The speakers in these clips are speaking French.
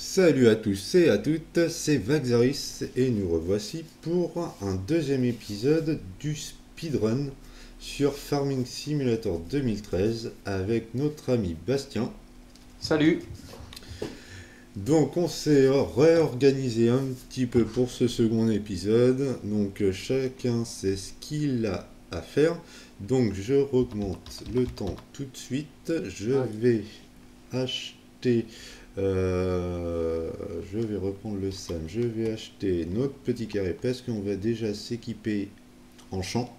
Salut à tous et à toutes, c'est Vaxaris et nous revoici pour un deuxième épisode du speedrun sur Farming Simulator 2013 avec notre ami Bastien. Salut. Donc on s'est réorganisé un petit peu pour ce second épisode, donc chacun sait ce qu'il a à faire. Donc je augmente le temps tout de suite, je Ouais. vais acheter... je vais reprendre le SAM. Je vais acheter notre petit carré parce qu'on va déjà s'équiper en champ.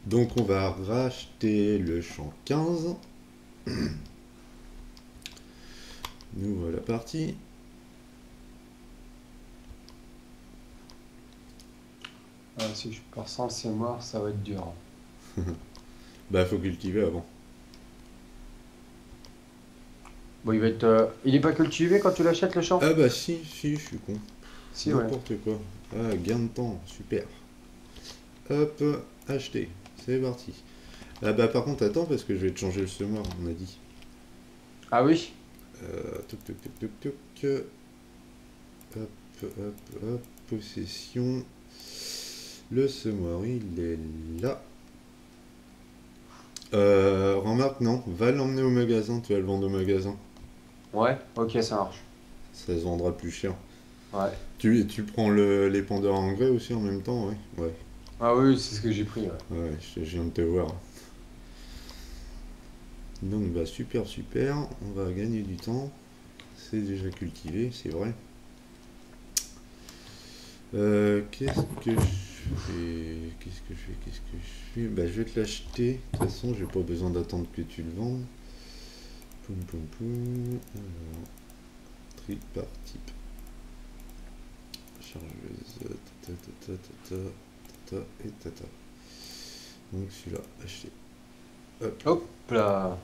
Donc on va racheter le champ 15. Nous voilà partis. Si je pars sans c'est mort, ça va être dur. Bah faut cultiver avant. Bon, il va être. Il est pas cultivé quand tu l'achètes le champ? Ah bah si, je suis con. Si, ouais. N'importe quoi. Ah, gain de temps, super. Hop, acheter. C'est parti. Ah bah par contre attends parce que je vais te changer le semoir, on a dit. Ah oui? Toc toc toc toc toc. Hop, hop, possession. Le semoir, il est là. Remarque, non, va l'emmener au magasin, tu vas le vendre au magasin. Ouais, ok, ça marche. Ça se vendra plus cher. Ouais. Tu prends l'épandeur à engrais aussi en même temps, ouais. Ouais, Ah oui, c'est ce que j'ai pris, ouais. ouais, je viens de te voir. Donc bah super, on va gagner du temps. C'est déjà cultivé, c'est vrai. Qu'est-ce que je fais? Bah je vais te l'acheter. De toute façon, j'ai pas besoin d'attendre que tu le vendes. Poum poum poum. Alors, tri par type. Chargeuse. Et tata. Donc celui-là, acheté. Hop, Hop là.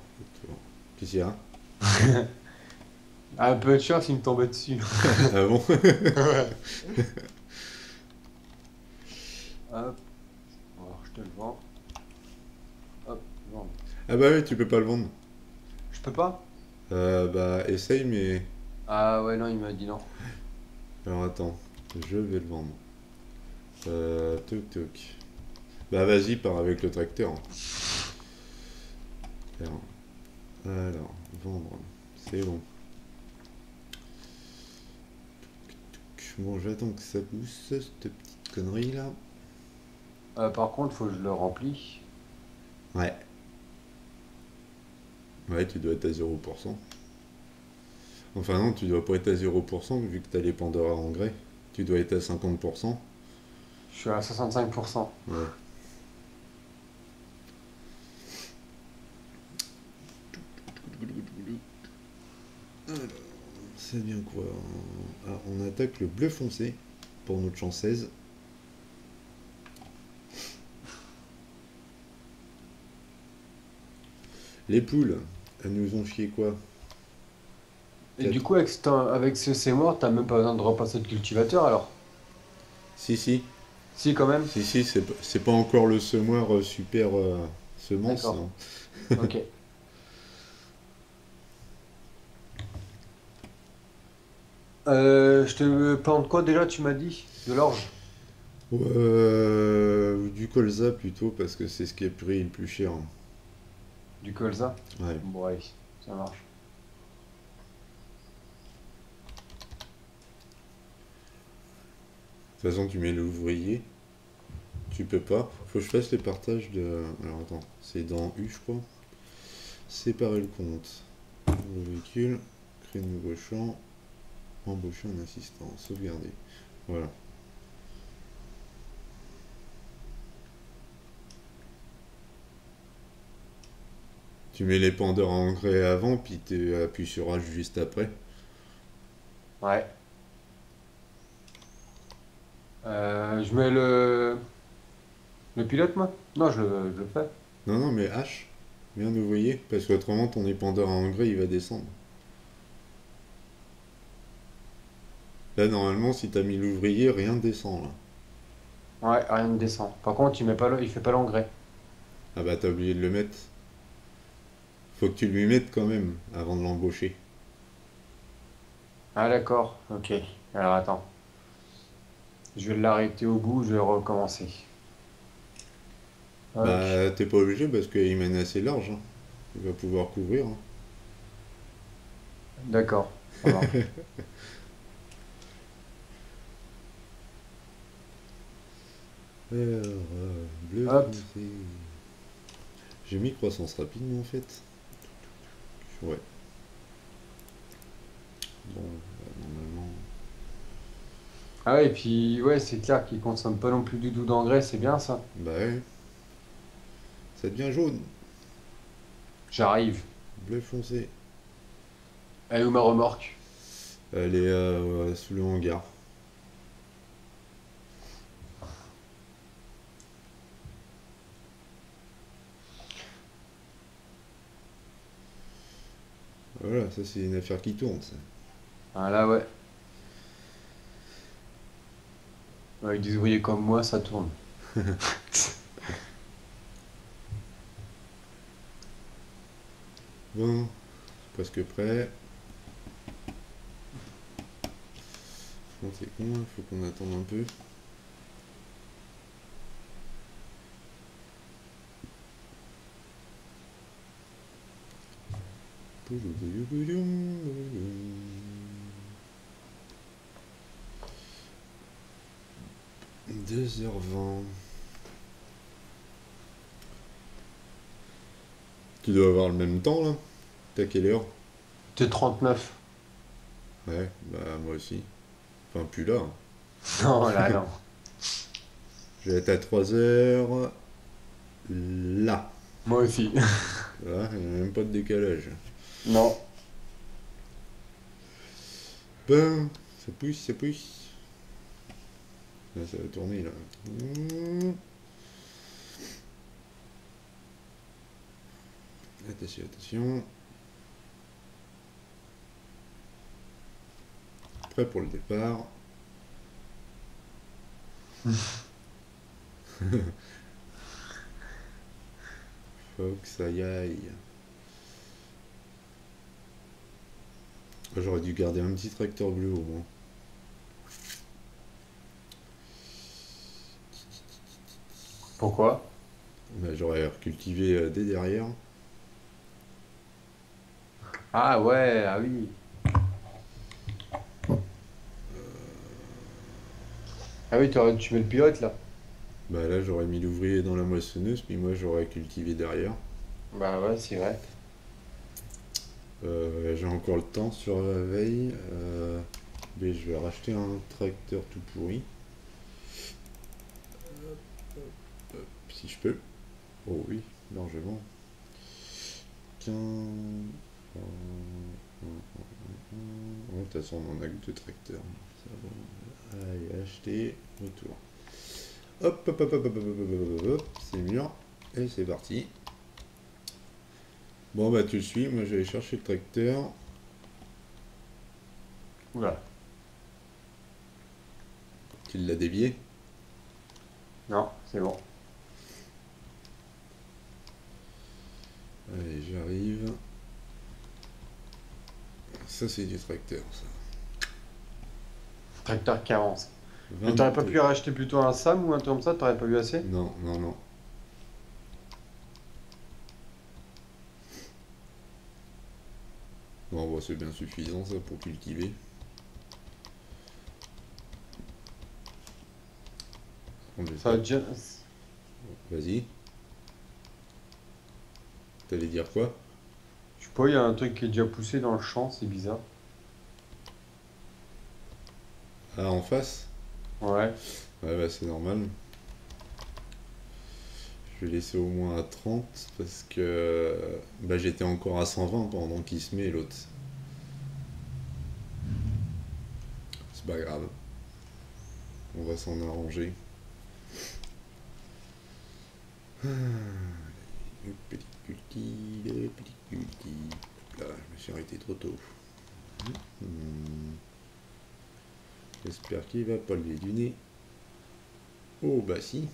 qu'est-ce qu'il y a? Un peu de chance, il me tombait dessus. Ah bon? Ouais. Hop. Alors, je te le vends. Hop, vends. Ah bah oui, tu peux pas le vendre. Je peux pas? Bah essaye, mais... Ah ouais, non, il m'a dit non. Alors attends, je vais le vendre. Toc toc. Bah vas-y, pars avec le tracteur. Alors, vendre. C'est bon. Bon, j'attends que ça pousse, cette petite connerie là. Par contre, faut que je le remplis. Ouais. Ouais, tu dois être à 0%. Enfin non, tu dois pas être à 0% vu que t'as les pandores à engrais. Tu dois être à 50%. Je suis à 65%. Ouais. Alors, c'est bien quoi? Ah, on attaque le bleu foncé pour notre champ 16. Les poules, elles nous ont fié quoi? Et du 4. coup, avec ce c'est mort, t'as même pas besoin de repasser de cultivateur alors? Si, si, Si, quand même? si, c'est pas encore le semoir super semence, D'accord. non. Ok. Je te plante quoi déjà, tu m'as dit? De l'orge? Du colza plutôt parce que c'est ce qui est pris le plus cher. Du colza? Ouais. Bon, ouais, ça marche. De toute façon, tu mets l'ouvrier. Tu peux pas. Faut que je fasse les partages de. Alors attends, c'est dans U, je crois. Séparer le compte. Nouveau véhicule. Créer de nouveau champ. Embaucher un assistant. Sauvegarder. Voilà. Tu mets les pendeurs à engrais avant, puis tu appuies sur H juste après. Ouais. Je mets le pilote, moi? Non, je le fais. Non, non, mais H. Bien ouvrier. Parce qu'autrement, ton épandeur à engrais, il va descendre. Là, normalement, si t'as mis l'ouvrier, rien descend là. Ouais, rien ne descend. Par contre, il fait pas l'engrais. Ah bah, t'as oublié de le mettre. Faut que tu lui mettes quand même avant de l'embaucher. Ah d'accord, ok. Alors attends. Je vais l'arrêter au bout, je vais recommencer. Hop. Bah, t'es pas obligé parce qu'il mène assez large, hein. Il va pouvoir couvrir, hein. D'accord, ça marche. Alors, bleu Hop. foncé. J'ai mis croissance rapidement en fait. Ouais, bon, normalement. Ah ouais, et puis ouais, c'est clair qu'il consomme pas non plus du tout d'engrais, c'est bien ça. Bah ouais, ça devient jaune. J'arrive. Bleu foncé. Elle est où ma remorque? Elle est sous le hangar. Voilà, ça c'est une affaire qui tourne, ça. Ah là ouais. Avec des ouvriers comme moi, ça tourne. Bon, presque prêt. Bon, c'est con, il faut qu'on attende un peu. Deux heures 20. Tu dois avoir le même temps là. T'as quelle heure? T'es 39. Ouais, bah moi aussi. Enfin, plus là, hein. Non, là non. Je vais être à 3 heures là. Moi aussi. Là, il n'y a même pas de décalage. Non. Ben, ça pousse, ça pousse. Là, ça va tourner là. Attention, attention. Prêt pour le départ. Faut que ça y aille. J'aurais dû garder un petit tracteur bleu au moins. Pourquoi? Ben, j'aurais cultivé dès derrière. Ah ouais, ah oui. Ah oui, tu mets le pilote là. Bah là, j'aurais mis l'ouvrier dans la moissonneuse, puis moi j'aurais cultivé derrière. Bah ouais, c'est vrai. J'ai encore le temps sur la veille. Mais je vais racheter un tracteur tout pourri. Si je peux. Oh oui, largement. 15. Ouais, de toute façon, on en a que deux tracteurs. Ça va. Allez, acheter, retour. Hop, hop, hop, hop, hop, hop, hop, hop, hop, c'est mûr. Et c'est parti. Bon, bah, tu le suis. Moi, j'allais chercher le tracteur. Oula. Tu l'as dévié. Non, c'est bon. Allez, j'arrive. Ça, c'est du tracteur, ça. Tracteur qui avance. Mais t'aurais pas 22. pu racheter plutôt un SAM ou un truc comme ça, t'aurais pas eu assez? Non, non, non. Bon, bah, c'est bien suffisant, ça, pour cultiver. On Ça va l'étape. déjà. Vas-y. T'allais dire quoi? Je sais pas, il y a un truc qui est déjà poussé dans le champ, c'est bizarre. Ah, en face? Ouais. Ouais, bah, c'est normal. Je vais laisser au moins à 30 parce que bah, j'étais encore à 120 pendant qu'il se met l'autre. C'est pas grave. On va s'en arranger. Le petit culti, le petit culti. Là, je me suis arrêté trop tôt. Hmm. J'espère qu'il va pas lever du nez. Oh bah si.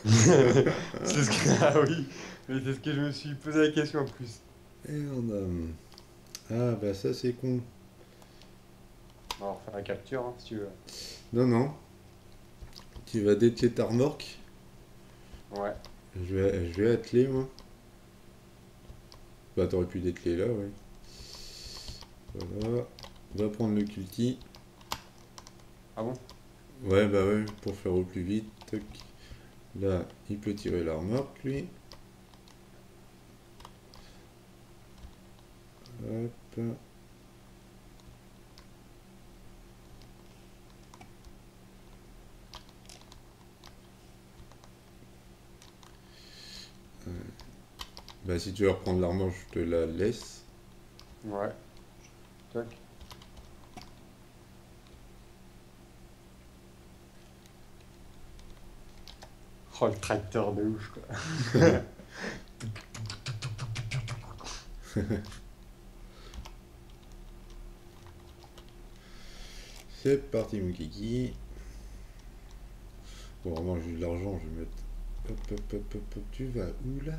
C'est ce que... Ah oui, mais c'est ce que je me suis posé la question en plus. Merde. Ah bah ça c'est con. On va refaire la capture, hein, si tu veux. Non, non. Tu vas dételer ta remorque. Ouais. Je vais atteler, moi. Bah, t'aurais pu dételer là, ouais. Voilà. On va prendre le culti. Ah bon? Ouais, bah ouais, pour faire au plus vite. Toc. Là, il peut tirer la remorque, lui. Hop. Bah, si tu veux reprendre la remorque, je te la laisse. Ouais. Toc. Oh, le tracteur de ouf, quoi. C'est parti, mon kiki. Bon, vraiment, j'ai de l'argent, je vais mettre. Hop, hop, hop, hop, hop. Tu vas où là?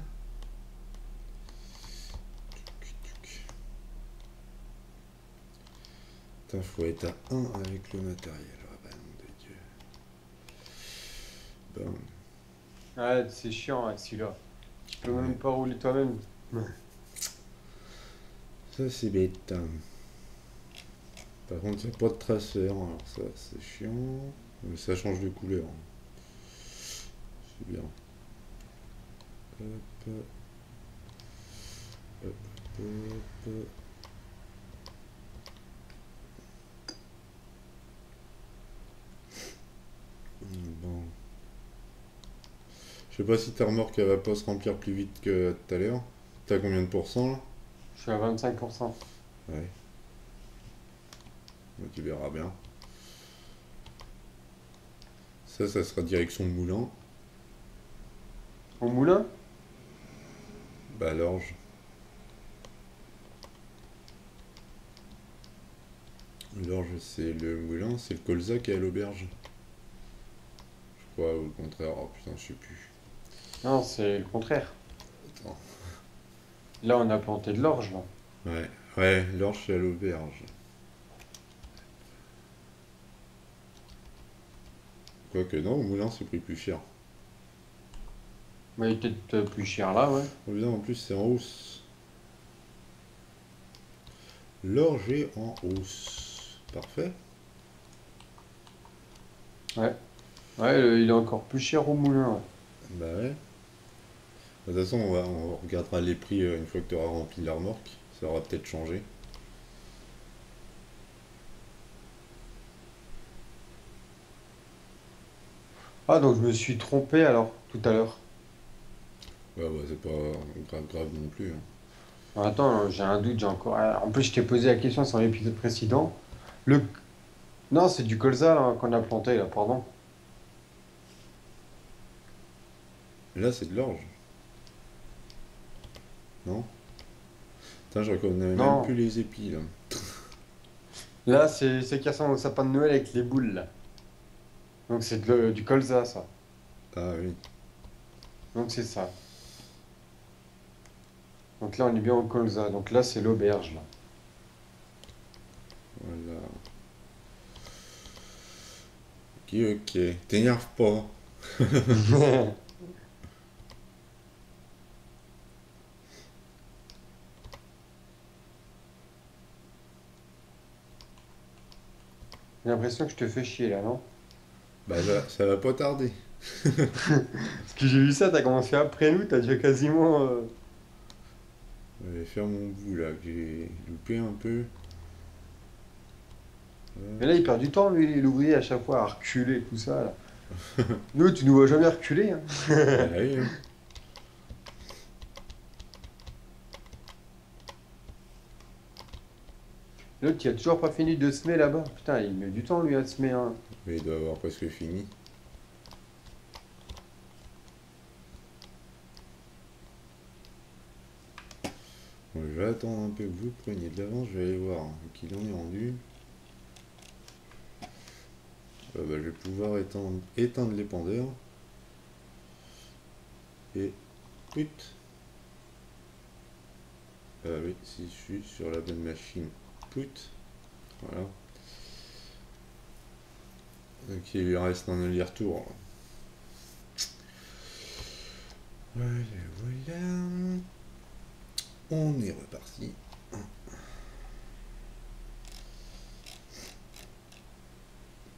Putain, faut être à 1 avec le matériel. Ah bah nom de Dieu. Bon, Ouais, c'est chiant, hein, celui-là. Tu peux ouais. même pas rouler toi-même. Ça c'est bête. Par contre, il n'y a pas de traceur, alors ça c'est chiant. Mais ça change de couleur. C'est bien. Hop, hop, hop. Bon. Je sais pas si ta remorque elle va pas se remplir plus vite que tout à l'heure. T'as combien de pourcents là? Je suis à 25%. Ouais, bah, tu verras bien. Ça sera direction de Moulin. Au moulin? Bah l'orge. L'orge c'est le moulin, c'est le colza qui est à l'auberge. Je crois, ou le contraire. Oh putain, je sais plus. Non, c'est le contraire. Attends. Là, on a planté de l'orge, là. Ouais, ouais, l'orge c'est à l'auberge. Quoique non, au moulin c'est pris plus cher. Mais il est peut-être plus cher là, ouais. Oh, bien, en plus c'est en hausse. L'orge est en hausse. Parfait. Ouais. Ouais, il est encore plus cher au moulin, ouais. Bah ouais. De toute façon, on regardera les prix une fois que tu auras rempli la remorque. Ça aura peut-être changé. Ah, donc je me suis trompé alors, tout à l'heure. Ouais, bah c'est pas grave grave non plus, hein. Attends, j'ai un doute, j'ai encore. Ah, en plus, je t'ai posé la question sur l'épisode précédent. Le. Non, c'est du colza là, qu'on a planté là, pardon. Là, c'est de l'orge, non? Putain, je reconnais même plus Non, les épis là. là, c'est qui ressemble au sapin de Noël avec les boules là. Donc c'est du colza, ça. Ah oui, Donc c'est ça. Donc là, on est bien au colza. Donc là, c'est l'auberge là. voilà. Ok, ok. T'énerve pas. J'ai l'impression que je te fais chier là, non? Bah ça va pas tarder. Parce que j'ai vu ça, t'as commencé après nous, t'as déjà quasiment. Je vais faire mon bout là, que j'ai loupé un peu. Mais là, il perd du temps, lui, l'ouvrier, à chaque fois, à reculer, tout ça, là. Nous, tu nous vois jamais reculer, hein. Bah oui, hein. L'autre, il a toujours pas fini de semer là-bas. Putain, il met du temps, lui, à semer, hein. Mais il doit avoir presque fini. Bon, je vais attendre un peu que vous preniez de l'avance, je vais aller voir qu'il en est rendu. Bah, je vais pouvoir éteindre l'épandeur. Et put. Ah oui, si je suis sur la bonne machine. Put. Voilà. Donc il lui reste un aller-retour. Voilà, voilà. On est reparti.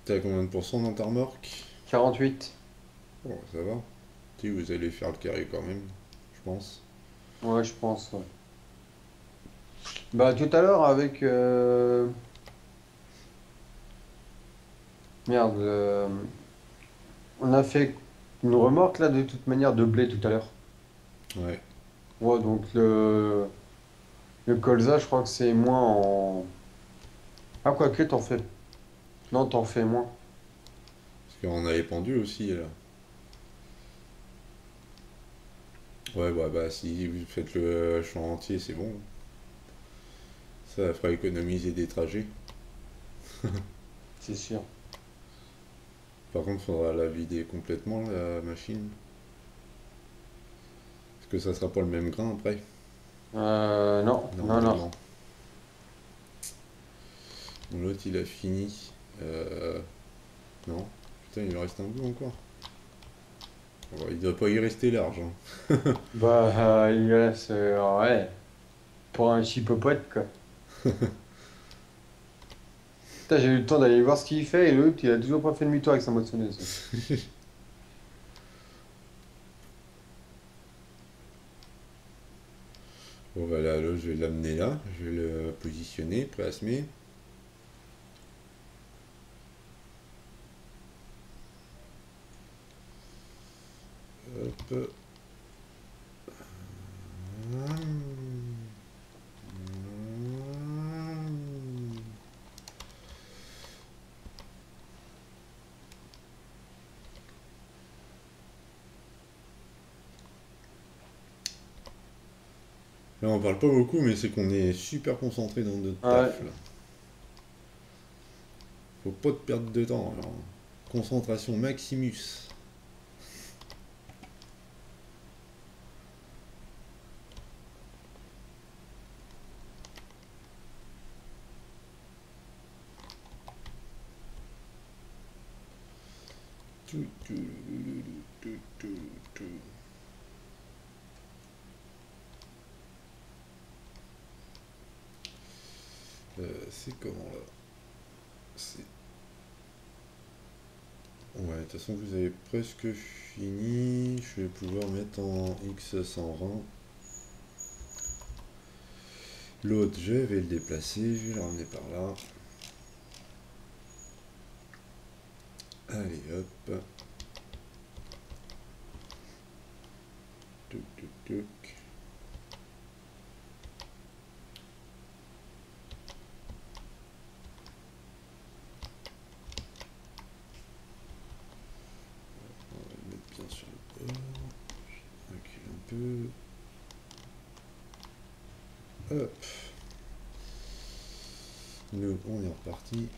T'as combien de pourcents dans ta remorque? 48. Bon, ça va. Si vous allez faire le carré quand même, je pense. Ouais, je pense, ouais. Bah, tout à l'heure, avec. Merde. On a fait une remorque, là, de toute manière, de blé tout à l'heure. Ouais. Ouais, donc le colza, je crois que c'est moins en. Ah, quoique, t'en fais. Non, t'en fais moins. Parce qu'on avait pendu aussi là. Ouais, bah si vous faites le champ entier, c'est bon. Ça fera économiser des trajets. C'est sûr. Par contre, faudra la vider complètement la machine. Parce que ça sera pas le même grain après, Non, non, non. normalement. Bon, l'autre il a fini. Non. Putain, il lui reste un bout encore. Bon, il doit pas y rester large, hein. Bah, il reste. Ouais. Pour un chipopote, quoi. Putain, j'ai eu le temps d'aller voir ce qu'il fait et l'autre, il a toujours pas fait demi-tour avec sa moissonneuse. Bon, voilà, là, je vais l'amener là. Je vais le positionner, plasmer. Hop. Là, on parle pas beaucoup, mais c'est qu'on est super concentré dans notre Ouais. taf, là. Faut pas de perdre de temps, alors. Concentration maximus. Tout, tout, tout, tout, tout. C'est comment là? C'est... Ouais, de toute façon, vous avez presque fini. Je vais pouvoir mettre en X120. L'autre, je vais le déplacer. Je vais le ramener par là. Allez, hop. Tuc, tuc, tuc. On va le mettre bien sur le bord. Je recule un peu. Hop. Nous, on est reparti.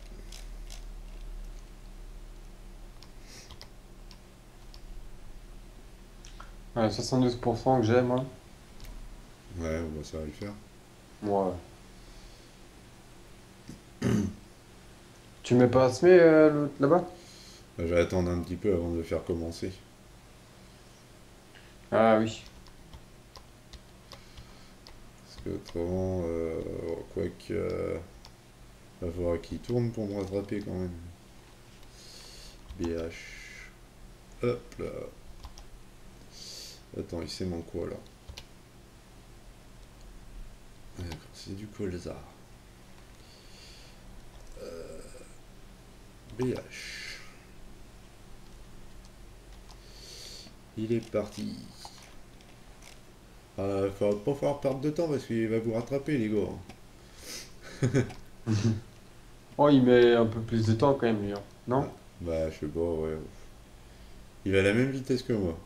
Ouais, 72% que j'ai, moi. Ouais, bah, ça va le faire. Ouais. Tu mets pas Asmé là-bas? Bah, je vais attendre un petit peu avant de le faire commencer. Ah oui. Parce que autrement, quoique, va falloir qu'il tourne pour me rattraper quand même. BH. Hop là. Attends, il sait mon quoi là. D'accord, c'est du colza. BH. Il est parti. Va pas falloir perdre de temps parce qu'il va vous rattraper les gars. Oh, il met un peu plus de temps quand même, lui, hein. Ah, Non? bah je sais pas, ouais. Il va à la même vitesse que moi.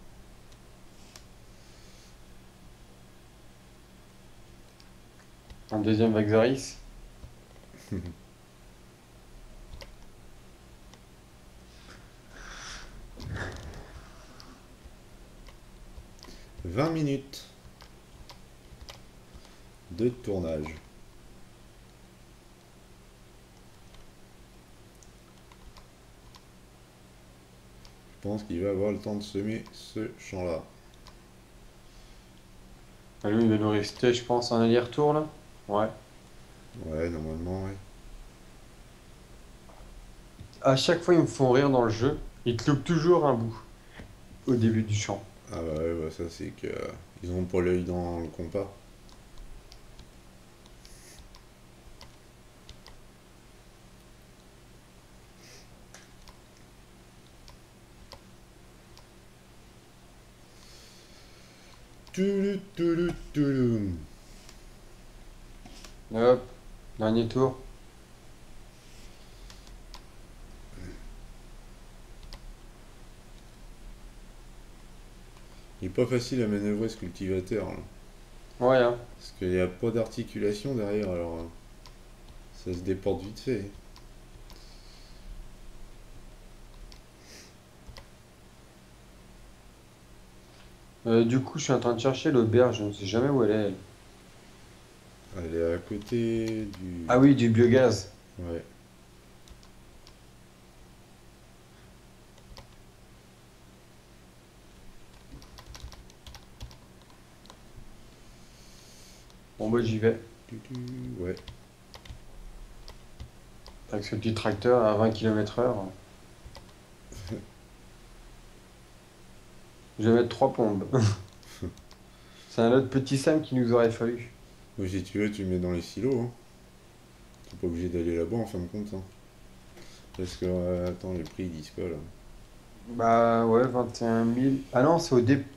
Un deuxième Vexaris. 20 minutes de tournage. pense qu'il va avoir le temps de semer ce champ-là. Ah, lui, il va nous rester, je pense, un aller-retour là. Ouais. Ouais, normalement, ouais. À chaque fois, ils me font rire dans le jeu. Ils te loupent toujours un bout au début du champ. Ah bah ouais, bah ça c'est que ils ont pas l'œil dans le compas. Toulou, toulou, toulou. Hop, dernier tour. Il est pas facile à manœuvrer ce cultivateur là. Ouais, hein. Parce qu'il n'y a pas d'articulation derrière, alors ça se déporte vite fait. Du coup, je suis en train de chercher l'auberge. Je ne sais jamais où elle est, elle. Elle est à côté du. Ah oui, du biogaz. Ouais. Bon, bah, j'y vais. Ouais. Avec ce petit tracteur à 20 km/h. Je vais mettre 3 plombes. C'est un autre petit Sam qui nous aurait fallu. Moi, si tu veux, tu le mets dans les silos. Hein. T'es pas obligé d'aller là-bas en fin de compte. Hein. Parce que, attends, les prix ils disent quoi là? Bah ouais, 21 000. Ah non, c'est au début.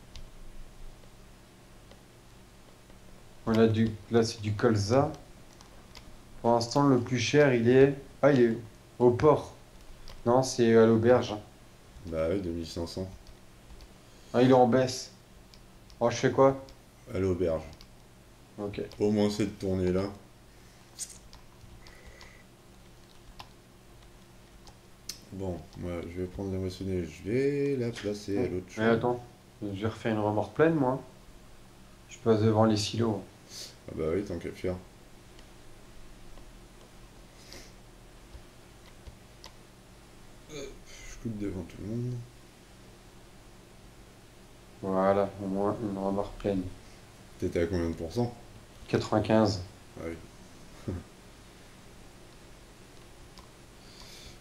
On a du... Là, c'est du colza. Pour l'instant, le plus cher, il est... Ah, il est au port. Non, c'est à l'auberge. Bah ouais, 2500. Ah, il est en baisse. Oh, je fais quoi? À l'auberge. Ok. Au moins cette tournée-là. Bon, moi, je vais prendre la moissonneuse, je vais la placer à l'autre Mais champ. attends, je vais refaire une remorque pleine, moi. Je passe devant les silos. Ah bah oui, tant qu'à faire. Je coupe devant tout le monde. Voilà, au moins une remorque pleine. T'étais à combien de pourcents? 95. Ah oui.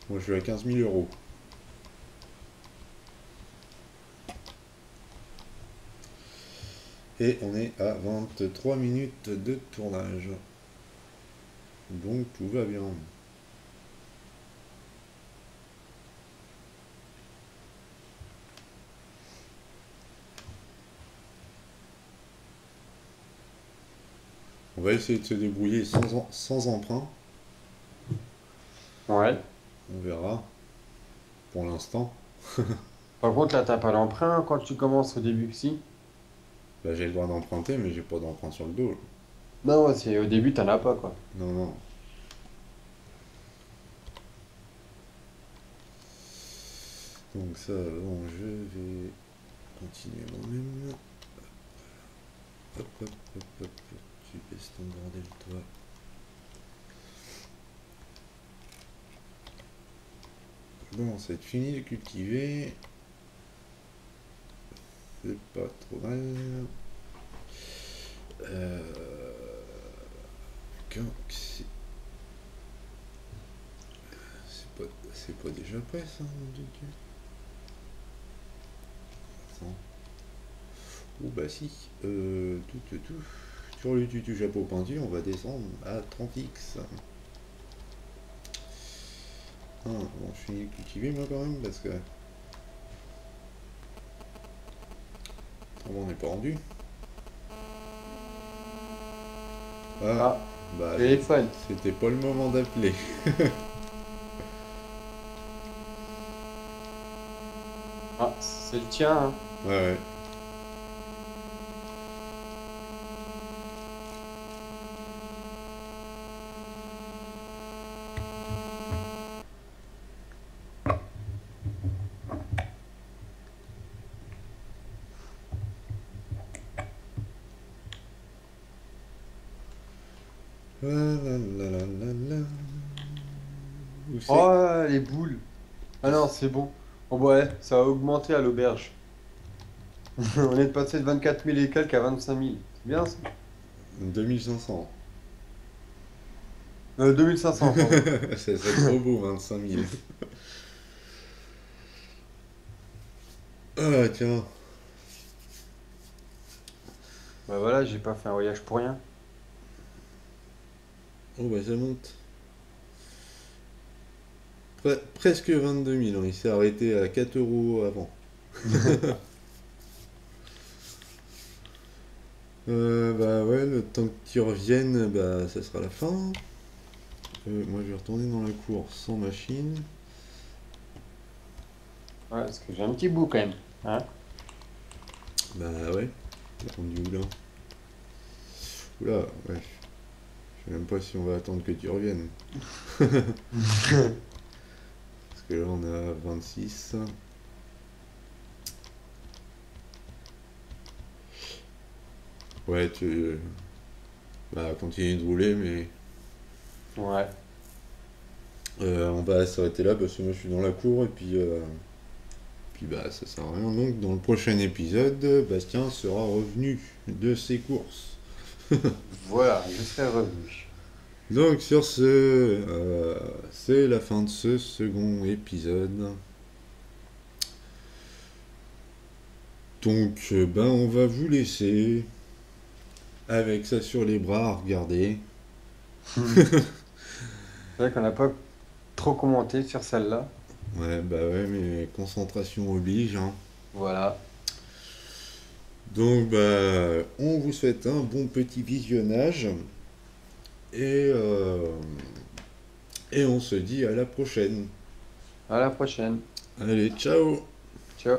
Moi, je suis à 15 000 euros. Et on est à 23 minutes de tournage. Donc tout va bien. On va essayer de se débrouiller sans emprunt. Ouais. On verra. Pour l'instant. Par contre, là, t'as pas l'emprunt quand tu commences au début, si? Bah, j'ai le droit d'emprunter, mais j'ai pas d'emprunt sur le dos. Non, ouais, c'est au début, t'en as pas, quoi. Non, non. Donc ça, bon, je vais continuer moi-même. Hop, hop, hop, hop. Tu baisses ton bordel, toi. Bon, ça va être fini de cultiver. C'est pas trop mal. Quand c'est pas déjà prêt ça, mon dieu. Attends. Oh bah si. Tout. Sur le tutu chapeau peinture, on va descendre à 30x. Ah, bon, je finis de cultiver moi quand même parce que. On n'est pas rendu. Ah, Ah, bah téléphone. c'était pas le moment d'appeler. Ah, c'est le tien, hein. Ouais, ouais. La, la, la, la, la. Où c'est? Oh, les boules. Ah non, c'est bon. Oh ouais, ça a augmenté à l'auberge. On est passé de 24 000 et quelques à 25 000. C'est bien ça? 2500. 2500, pardon. Ça serait trop beau, 25 000. Ah, tiens. Bah voilà, j'ai pas fait un voyage pour rien. Oh, bah ça monte. Presque 22 000, hein. Il s'est arrêté à 4 euros avant. Bah ouais, le temps que tu reviennes, bah ça sera la fin. Moi je vais retourner dans la cour sans machine. Ouais, parce que j'ai un petit bout quand même. Hein? Bah ouais, on dit où là? Oula, ouais. Je sais même pas si on va attendre que tu reviennes. Parce que là on a 26. Ouais, tu. Bah continue de rouler, mais Ouais. on va s'arrêter là parce que moi je suis dans la cour et puis bah ça sert à rien. Donc dans le prochain épisode, Bastien sera revenu de ses courses. Voilà, je serai revenu. Donc sur ce, c'est la fin de ce second épisode. Donc ben on va vous laisser avec ça sur les bras à regarder. C'est vrai qu'on n'a pas trop commenté sur celle-là. Ouais bah ouais mais concentration oblige, hein. Voilà. Donc bah on vous souhaite un bon petit visionnage et, euh, et on se dit à la prochaine. À la prochaine. Allez, ciao! Ciao.